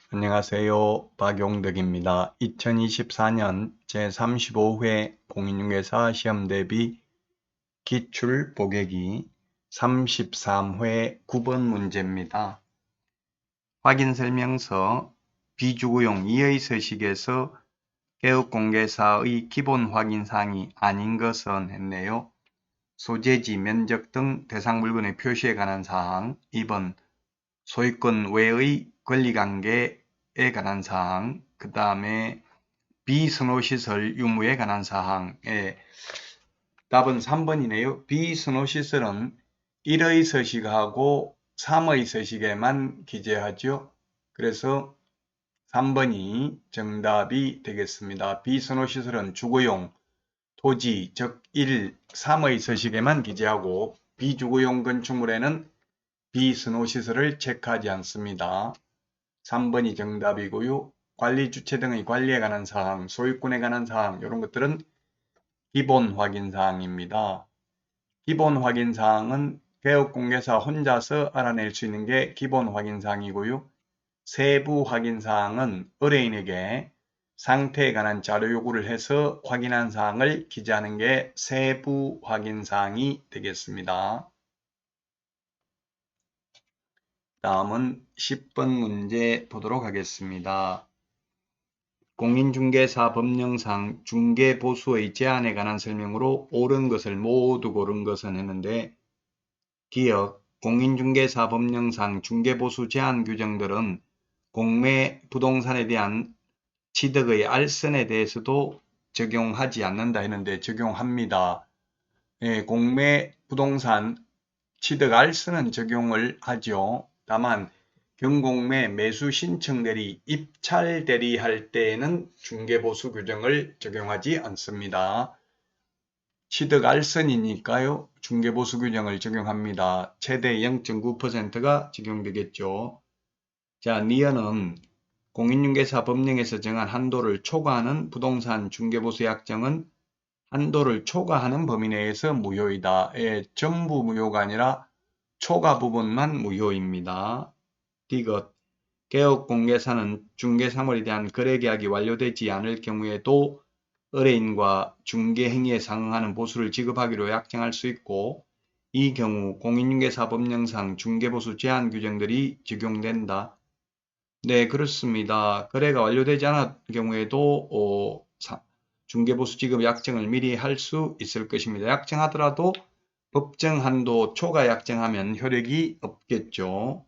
안녕하세요. 박용덕입니다. 2024년 제35회 공인중개사 시험 대비 기출 보객이 33회 9번 문제입니다. 확인설명서 비주구용 이의 서식에서 개업공개사의 기본 확인사항이 아닌 것은 했네요. 소재지, 면적 등 대상 물건의 표시에 관한 사항. 2번 소유권 외의 권리관계에 관한 사항. 그 다음에 비선호시설 유무에 관한 사항에 답은 3번이네요. 비선호시설은 1의 서식하고 3의 서식에만 기재하죠. 그래서 3번이 정답이 되겠습니다. 비선호시설은 주거용, 토지, 즉 1, 3의 서식에만 기재하고 비주거용 건축물에는 비선호시설을 체크하지 않습니다. 3번이 정답이고요. 관리 주체 등의 관리에 관한 사항, 소유권에 관한 사항 이런 것들은 기본 확인 사항입니다. 기본 확인 사항은 개업공개사 혼자서 알아낼 수 있는 게 기본 확인 사항이고요. 세부 확인 사항은 의뢰인에게 상태에 관한 자료 요구를 해서 확인한 사항을 기재하는 게 세부 확인 사항이 되겠습니다. 다음은 10번 문제 보도록 하겠습니다. 공인중개사 법령상 중개보수의 제한에 관한 설명으로 옳은 것을 모두 고른 것은 했는데 기억, 공인중개사 법령상 중개보수 제한 규정들은 공매 부동산에 대한 취득의 알선에 대해서도 적용하지 않는다 했는데 적용합니다. 공매 부동산 취득 알선은 적용을 하죠. 다만 경공매 매수 신청 대리, 입찰 대리 할 때에는 중개보수 규정을 적용하지 않습니다. 취득 알선이니까요. 중개보수 규정을 적용합니다. 최대 0.9%가 적용되겠죠. 자, 니은은 공인중개사 법령에서 정한 한도를 초과하는 부동산 중개보수 약정은 한도를 초과하는 범위 내에서 무효이다. 전부 무효가 아니라 초과 부분만 무효입니다. 디귿 개업공개사는 중개사물에 대한 거래계약이 완료되지 않을 경우에도 의뢰인과 중개행위에 상응하는 보수를 지급하기로 약정할 수 있고 이 경우 공인중개사 법령상 중개보수 제한 규정들이 적용된다. 네, 그렇습니다. 거래가 완료되지 않을 경우에도 중개보수 지급 약정을 미리 할 수 있을 것입니다. 약정하더라도 법정 한도 초과 약정하면 효력이 없겠죠.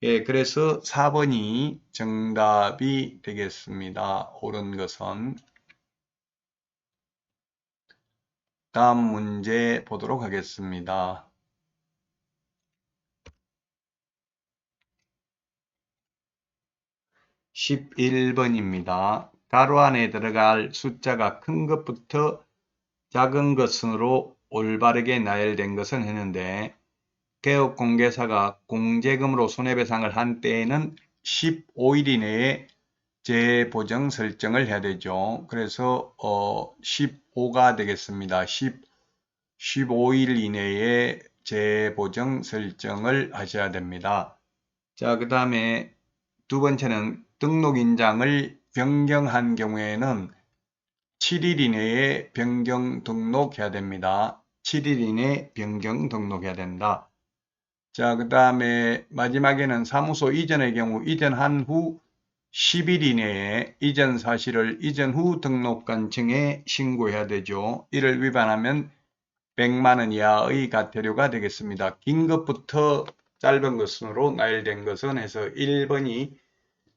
예, 그래서 4번이 정답이 되겠습니다. 옳은 것은. 다음 문제 보도록 하겠습니다. 11번입니다. 가로 안에 들어갈 숫자가 큰 것부터 작은 것으로 올바르게 나열된 것은 했는데 개업공개사가 공제금으로 손해배상을 한 때에는 15일 이내에 재보정 설정을 해야 되죠. 그래서 15가 되겠습니다. 15일 이내에 재보정 설정을 하셔야 됩니다. 자, 그 다음에 두 번째는 등록인장을 변경한 경우에는 7일 이내에 변경 등록해야 됩니다. 7일 이내에 변경 등록해야 된다. 자, 그 다음에 마지막에는 사무소 이전의 경우 이전한 후 10일 이내에 이전 사실을 이전 후 등록관청에 신고해야 되죠. 이를 위반하면 100만원 이하의 과태료가 되겠습니다. 긴 것부터 짧은 것으로 나열된 것은 해서 1번이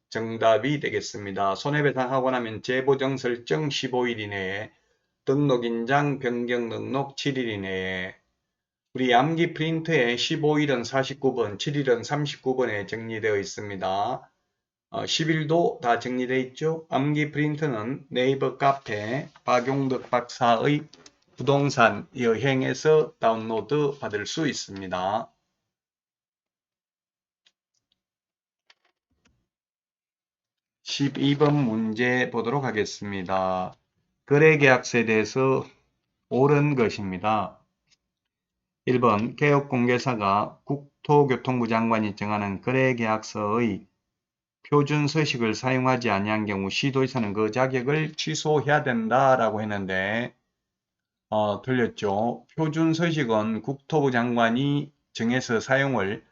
정답이 되겠습니다. 손해배상하고 나면 재보정 설정 15일 이내에 등록인장 변경 등록 7일 이내에 우리 암기 프린트에 15일은 49번, 7일은 39번에 정리되어 있습니다. 10일도 다 정리되어 있죠. 암기 프린트는 네이버 카페 박용덕 박사의 부동산 여행에서 다운로드 받을 수 있습니다. 12번 문제 보도록 하겠습니다. 거래계약서에 대해서 옳은 것입니다. 1번 개업공개사가 국토교통부 장관이 정하는 거래계약서의 표준 서식을 사용하지 아니한 경우 시도지사는 그 자격을 취소해야 된다라고 했는데 틀렸죠. 표준 서식은 국토부 장관이 정해서 사용을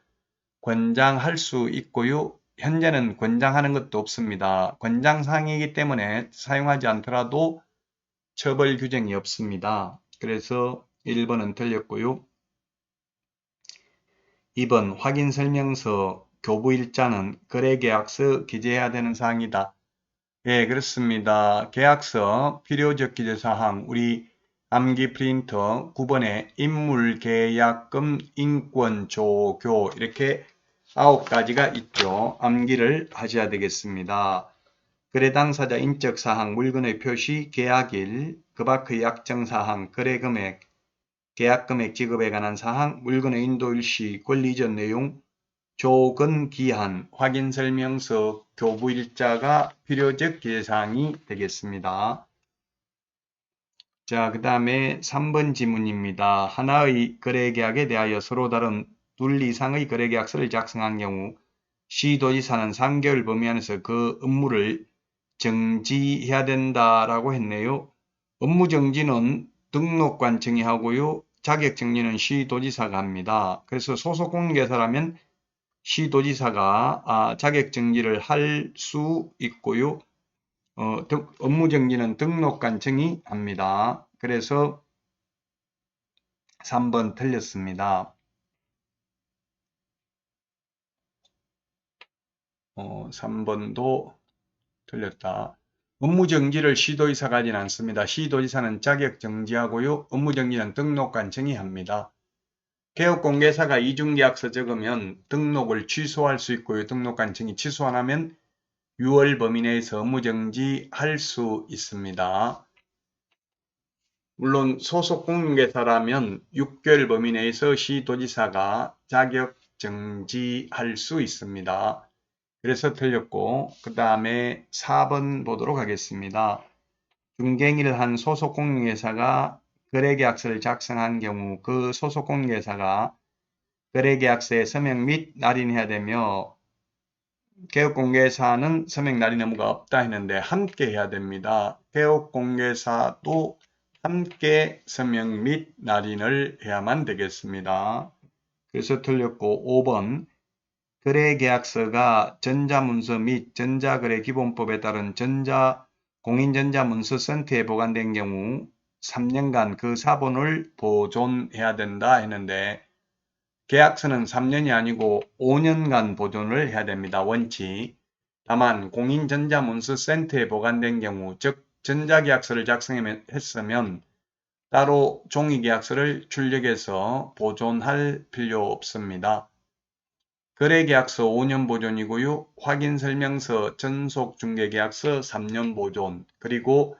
권장할 수 있고요. 현재는 권장하는 것도 없습니다. 권장사항이기 때문에 사용하지 않더라도 처벌 규정이 없습니다. 그래서 1번은 틀렸고요. 2번 확인설명서 교부일자는 거래계약서 기재해야 되는 사항이다. 예, 그렇습니다. 계약서 필요적 기재사항 우리 암기 프린터 9번에 인물계약금 인권조교 이렇게 9가지가 있죠. 암기를 하셔야 되겠습니다. 거래 당사자 인적사항, 물건의 표시, 계약일, 그 밖의 약정사항, 거래금액, 계약금액 지급에 관한 사항, 물건의 인도일시, 권리 이전 내용, 조건 기한, 확인설명서, 교부일자가 필요적 기재사항이 되겠습니다. 자, 그 다음에 3번 지문입니다. 하나의 거래계약에 대하여 서로 다른 둘 이상의 거래계약서를 작성한 경우 시도지사는 3개월 범위 안에서 그 업무를 정지해야 된다라고 했네요. 업무 정지는 등록관 정의하고요. 자격정지는 시도지사가 합니다. 그래서 소속 공인중개사라면 시도지사가 자격정지를 할 수 있고요. 업무정지는 등록관 정의합니다. 그래서 3번 틀렸습니다. 3번도 틀렸다. 업무정지를 시도지사가 하진 않습니다. 시도지사는 자격정지하고요. 업무정지는 등록관 정의합니다. 개업공개사가 이중계약서 적으면 등록을 취소할 수 있고요. 등록관 정의 취소 안 하면 6월 범위 내에서 업무정지할 수 있습니다. 물론 소속 공인중개사라면 6개월 범위 내에서 시도지사가 자격정지할 수 있습니다. 그래서 틀렸고 그 다음에 4번 보도록 하겠습니다. 중개인을 한 소속 공인중개사가 거래계약서를 작성한 경우 그 소속 공인중개사가 거래계약서에 서명 및 날인해야 되며 개업공개사는 서명 날인 의무가 없다 했는데 함께 해야 됩니다. 개업공개사도 함께 서명 및 날인을 해야만 되겠습니다. 그래서 틀렸고 5번 거래계약서가 전자문서 및 전자거래기본법에 따른 공인전자문서센터에 보관된 경우 3년간 그 사본을 보존해야 된다 했는데 계약서는 3년이 아니고 5년간 보존을 해야 됩니다. 원칙. 다만 공인전자문서센터에 보관된 경우 즉 전자계약서를 작성했으면 따로 종이계약서를 출력해서 보존할 필요 없습니다. 거래계약서 5년 보존이고요. 확인설명서, 전속중개계약서 3년 보존, 그리고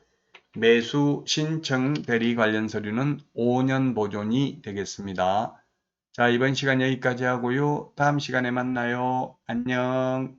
매수 신청 대리 관련 서류는 5년 보존이 되겠습니다. 자, 이번 시간 여기까지 하고요. 다음 시간에 만나요. 안녕.